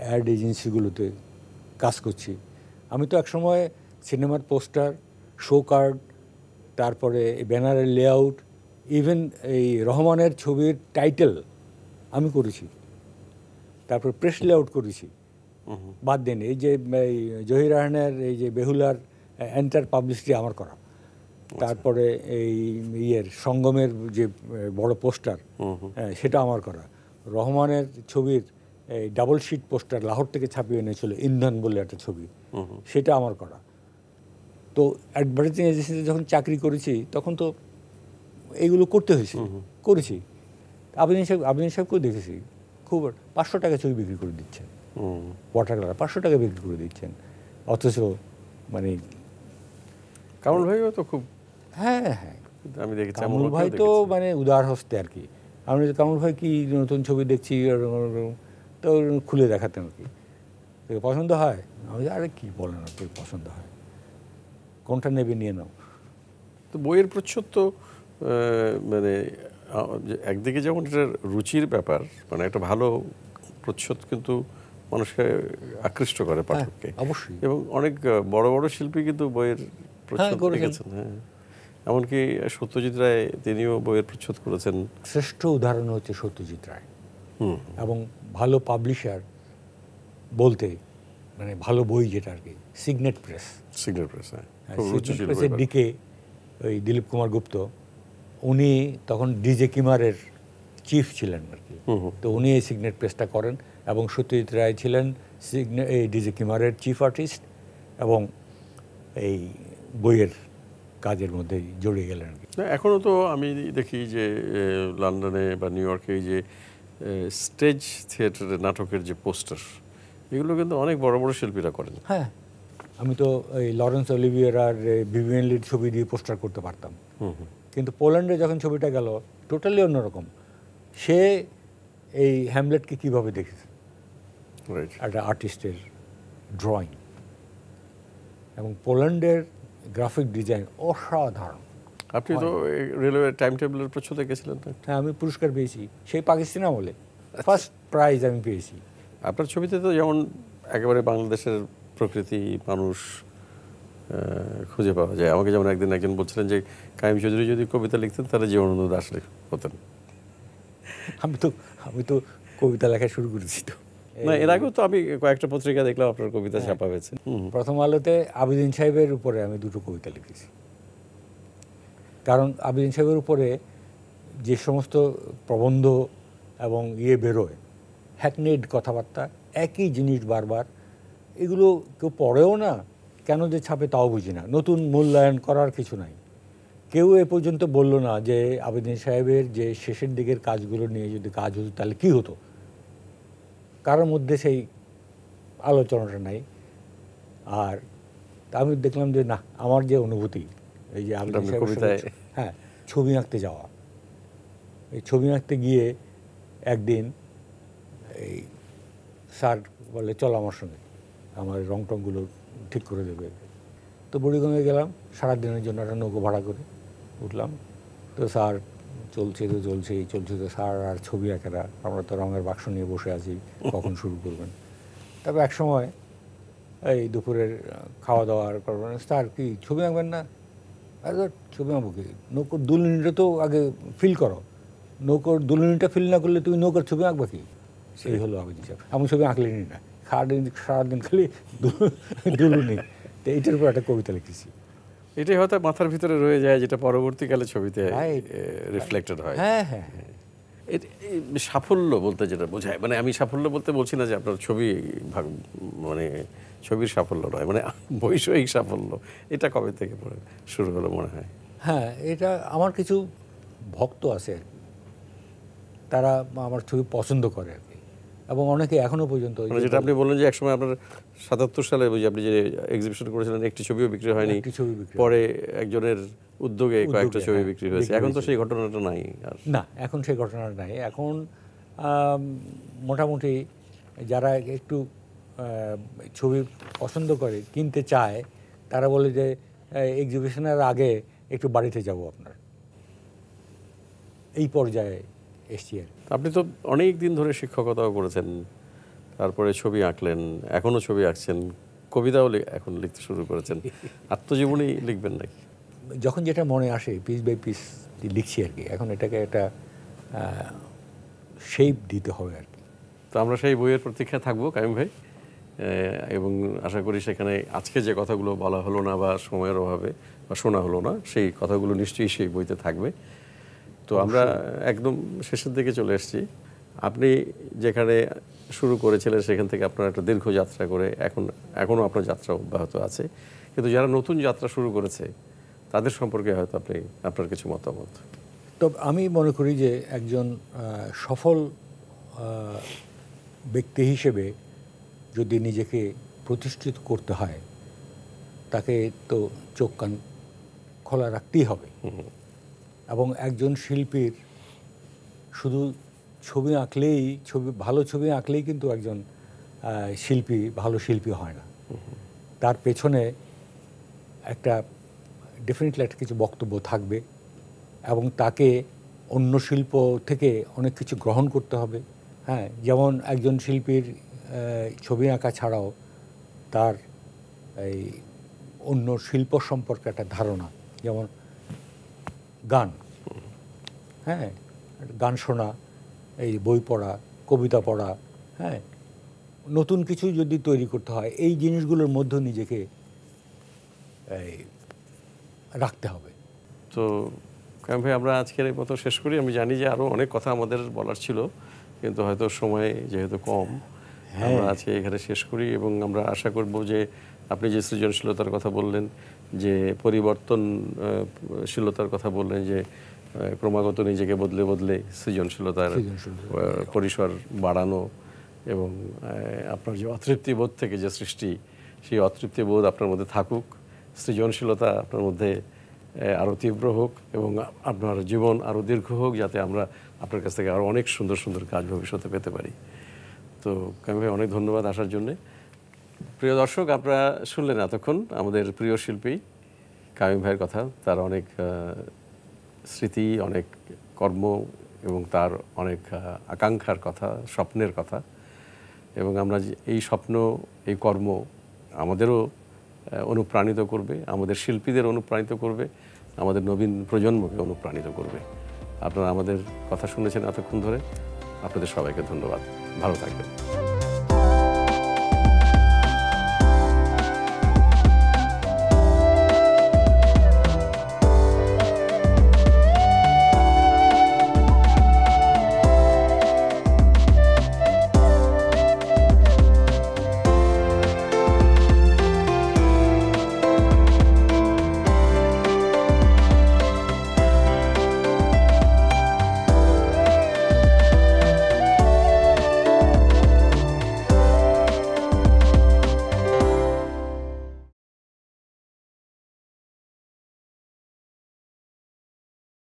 অ্যাড এজেন্সিগুলোতে কাজ করছি। আমি তো একসময় সিনেমার পোস্টার, শো কার্ড, তারপরে ব্যানারের লেআউট, ইভেন এই রহমানের ছবির টাইটেল আমি করেছি, তারপর প্রেস লেআউট করেছি। বাদ দেন এই যে জহির রায়হানের এই যে বেহুলার এন্টার পাবলিসিটি আমার করা, তারপরে এই সঙ্গমের যে বড় পোস্টার সেটা আমার করা, রহমানের ছবির এই ডাবল শিট পোস্টার লাহোর থেকে ছাপিয়ে এনেছিল ইন্ধন বলে একটা ছবি, সেটা আমার করা। তো অ্যাডভার্টাইজিং এজেন্সিতে যখন চাকরি করেছি তখন তো এইগুলো করতে হয়েছে, করেছি। আবেদিন সাহেবকেও দেখেছি, খুব 500 টাকা ছবি বিক্রি করে দিচ্ছেন, ওয়াটার কালার 500 টাকা বিক্রি করে দিচ্ছেন, অথচ মানে কামরুল ভাইও তো খুব, হ্যাঁ হ্যাঁ, আমি দেখেছি কামরুল ভাই তো মানে উদার হস্তে আর কি। আমি কামরুল ভাই কি নতুন ছবি দেখছি তো খুলে দেখাতেন আর কি, পছন্দ হয়, আমি আরে কি বলেন আর কি, পছন্দ হয়, কোনটা নেবে নিয়ে নাও। তো বইয়ের প্রচ্ছদ তো মানে একদিকে যেমন এটা রুচির ব্যাপার, মানে একটা ভালো প্রচ্ছদ কিন্তু মানুষকে আকৃষ্ট করে পাঠককে, অবশ্যই। এবং অনেক বড় বড় শিল্পী কিন্তু বইয়ের প্রচ্ছদ করেছেন। হ্যাঁ, এমনকি সত্যজিৎ রায়, তিনিও বইয়ের প্রচ্ছদ করেছেন। শ্রেষ্ঠ উদাহরণ হচ্ছে সত্যজিৎ রায়। এবং ভালো পাবলিশার বলতে মানে ভালো বই যেটা আর কি, সিগনেট প্রেস। সিগনেট প্রেস, সিগনেট প্রেসের দিকে ওই দিলীপ কুমার গুপ্ত, উনি তখন ডিজে কিমারের চিফ ছিলেন আর কি। তো উনি এই সিগনেট প্রেসটা করেন, এবং সত্যজিৎ রায় ছিলেন এই ডিজে কিমারের চিফ আর্টিস্ট, এবং এই বইয়ের কাজের মধ্যে জড়িয়ে গেলেন আর কি। এখনও তো আমি দেখি যে লন্ডনে বা নিউ ইয়র্কে যে স্টেজ থিয়েটারের নাটকের যে পোস্টার, এগুলো কিন্তু অনেক বড় বড় শিল্পীরা করেন। হ্যাঁ, আমি তো এই লরেন্স অলিভিয়ার আর ভিভিয়ান লির ছবি দিয়ে পোস্টার করতে পারতাম, কিন্তু পোল্যান্ডে যখন ছবিটা গেল টোটালি অন্যরকম। সে এই হ্যামলেটকে কীভাবে দেখেছে, একটা আর্টিস্টের ড্রয়িং, এবং পোল্যান্ডের গ্রাফিক ডিজাইন অসাধারণ। আপনি তো রেলওয়ে টাইম টেবিলের প্রচ্ছদে গেছিলেন। হ্যাঁ, আমি পুরস্কার পেয়েছি সেই পাকিস্তান আমলে, ফার্স্ট প্রাইজ আমি পেয়েছি। আপনার ছবিতে তো যেমন একেবারে বাংলাদেশের প্রকৃতি, মানুষ খুঁজে পাওয়া যায়। আমাকে যেমন একদিন একজন বলছিলেন যে কাইম চৌধুরী যদি কবিতা লিখতেন তাহলে জীবনানন্দ দাশ হতেন। আমি তো কবিতা লেখা শুরু করেছি তো। না, এর আগেও তো আমি কয়েকটা পত্রিকা দেখলাম আপনার কবিতা ছাপা হয়েছে। প্রথম আলোতে আবেদিন সাহেবের উপরে আমি 2টো কবিতা লিখেছি, কারণ আবেদিন সাহেবের উপরে যে সমস্ত প্রবন্ধ এবং বেরোয়, হ্যাকনেড কথাবার্তা, একই জিনিস বারবার, এগুলো কেউ পড়েও না, কেন যে ছাপে তাও বুঝি না। নতুন মূল্যায়ন করার কিছু নাই। কেউ এ পর্যন্ত বলল না যে আবেদিন সাহেবের যে শেষের দিকের কাজগুলো নিয়ে যদি কাজ হতো তাহলে কী হতো, কারোর মধ্যে সেই আলোচনাটা নাই। আর আমি দেখলাম যে না, আমার যে অনুভূতি, এই যে আবেদিন সাহেবের হ্যাঁ ছবি আঁকতে যাওয়া, এই ছবি আঁকতে গিয়ে একদিন এই স্যার বলে চল আমার সঙ্গে, আমার রং টংগুলো ঠিক করে দেবে। তো বুড়িগঙ্গে গেলাম, সারাদিনের জন্য একটা নৌকো ভাড়া করে উঠলাম। তো স্যার চলছে তো স্যার আর ছবি আঁকেরা, আমরা তো রঙের বাক্স নিয়ে বসে আছি, কখন শুরু করবেন। তবে এক সময় এই দুপুরের খাওয়া দাওয়ার করবেন, স্যার কি ছবি আঁকবেন না? আরে ছবি আঁকবো কি, নৌকোর দুলুনিটা তো আগে ফিল করো, নৌকোর দুলুনিটা ফিল না করলে তুমি নৌকার ছবি আঁকবা কি? সেই হলো আবেদিন সাহেব। আমি ছবি আঁকলেনি না, সারাদিন খালি দুলুনি, তো এইটার উপর একটা কবিতা লিখেছি। এটাই হয়তো মাথার ভিতরে রয়ে যায়, যেটা পরবর্তীকালে ছবিতে রিফ্লেক্টেড হয়। হ্যাঁ হ্যাঁ, সাফল্য বলতে যেটা বোঝায়, মানে আমি সাফল্য বলতে বলছি না যে আপনার ছবি মানে ছবির সাফল্য নয়, মানে বৈষয়িক সাফল্য, এটা কবে থেকে শুরু হলো মনে হয়? হ্যাঁ, এটা আমার কিছু ভক্ত আছে আর কি, তারা আমার ছবি পছন্দ করে আর কি, এবং অনেকে এখনো পর্যন্ত, যেটা আপনি বললেন যে একসময় আপনার 77 সালে আপনি যে এক্সিবিশন করেছিলেন, একটি ছবিও বিক্রি হয়নি, পরে একজনের উদ্যোগে কয়েকটা ছবি বিক্রি হয়েছে, এখন তো সেই ঘটনাটা নাই আর। না, এখন সেই ঘটনাটা নাই। এখন মোটামুটি যারা একটু ছবি পছন্দ করে, কিনতে চায়, তারা বলে যে এক্সিবিশনের আগে একটু বাড়িতে যাব আপনার, এই পর্যায়ে এসছি আর। আপনি তো অনেক দিন ধরে শিক্ষকতাও করেছেন, তারপরে ছবি আঁকলেন, এখনও ছবি আঁকছেন, কবিতাও এখন লিখতে শুরু করেছেন, আত্মজীবনী লিখবেন নাকি? যখন যেটা মনে আসে পিস বাই পিস লিখছি আর কি। এখন এটাকে একটা শেপ দিতে হবে আর কি। তো আমরা সেই বইয়ের প্রতীক্ষায় থাকবো কাইয়ুম ভাই, এবং আশা করি সেখানে আজকে যে কথাগুলো বলা হলো না বা সময়ের অভাবে বা শোনা হলো না, সেই কথাগুলো নিশ্চয়ই সেই বইতে থাকবে। তো আমরা একদম শেষের দিকে চলে এসেছি। আপনি যেখানে শুরু করেছিলেন সেখান থেকে আপনার একটা দীর্ঘ যাত্রা করে এখনও আপনার যাত্রা অব্যাহত আছে, কিন্তু যারা নতুন যাত্রা শুরু করেছে তাদের সম্পর্কে হয়তো আপনার কিছু মতামত। তো আমি মনে করি যে একজন সফল ব্যক্তি হিসেবে যদি নিজেকে প্রতিষ্ঠিত করতে হয়, তাকে তো চোখ কান খোলা রাখতেই হবে। এবং একজন শিল্পীর শুধু ছবি আঁকলেই, ভালো ছবি আঁকলেই কিন্তু একজন শিল্পী ভালো শিল্পী হয় না। তার পেছনে একটা ডেফিনেটলি একটা কিছু বক্তব্য থাকবে, এবং তাকে অন্য শিল্প থেকে অনেক কিছু গ্রহণ করতে হবে। হ্যাঁ, যেমন একজন শিল্পীর ছবি আঁকা ছাড়াও তার এই অন্য শিল্প সম্পর্কে একটা ধারণা, যেমন গান, হ্যাঁ, গান শোনা, এই বই পড়া, কবিতা পড়া, হ্যাঁ, নতুন কিছু যদি তৈরি করতে হয়, এই জিনিসগুলোর মধ্যে নিজেকে রাখতে হবে। তো কাইয়ুম ভাই, আমরা আজকের এই মতো শেষ করি। আমি জানি যে আরও অনেক কথা আমাদের বলার ছিল, কিন্তু হয়তো সময় যেহেতু কম, আমরা আজকে এখানে শেষ করি। এবং আমরা আশা করব যে আপনি যে সৃজনশীলতার কথা বললেন, যে পরিবর্তনশীলতার কথা বললেন, যে ক্রমাগত নিজেকে বদলে বদলে সৃজনশীলতার পরিসর বাড়ানো, এবং আপনার যে অতৃপ্তিবোধ থেকে যে সৃষ্টি, সেই অতৃপ্তিবোধ আপনার মধ্যে থাকুক, সৃজনশীলতা আপনার মধ্যে আরও তীব্র হোক, এবং আপনার জীবন আরও দীর্ঘ হোক, যাতে আমরা আপনার কাছ থেকে আরও অনেক সুন্দর সুন্দর কাজ ভবিষ্যতে পেতে পারি। তো কাইয়ুম ভাই, অনেক ধন্যবাদ আসার জন্যে। প্রিয় দর্শক, আপনারা শুনলেন এতক্ষণ আমাদের প্রিয় শিল্পী কাইয়ুম ভাইয়ের কথা, তার অনেক স্মৃতি, অনেক কর্ম, এবং তার অনেক আকাঙ্ক্ষার কথা, স্বপ্নের কথা। এবং আমরা এই স্বপ্ন, এই কর্ম আমাদেরও অনুপ্রাণিত করবে, আমাদের শিল্পীদের অনুপ্রাণিত করবে, আমাদের নবীন প্রজন্মকে অনুপ্রাণিত করবে। আপনারা আমাদের কথা শুনেছেন এতক্ষণ ধরে, আপনাদের সবাইকে ধন্যবাদ। ভালো থাকবেন।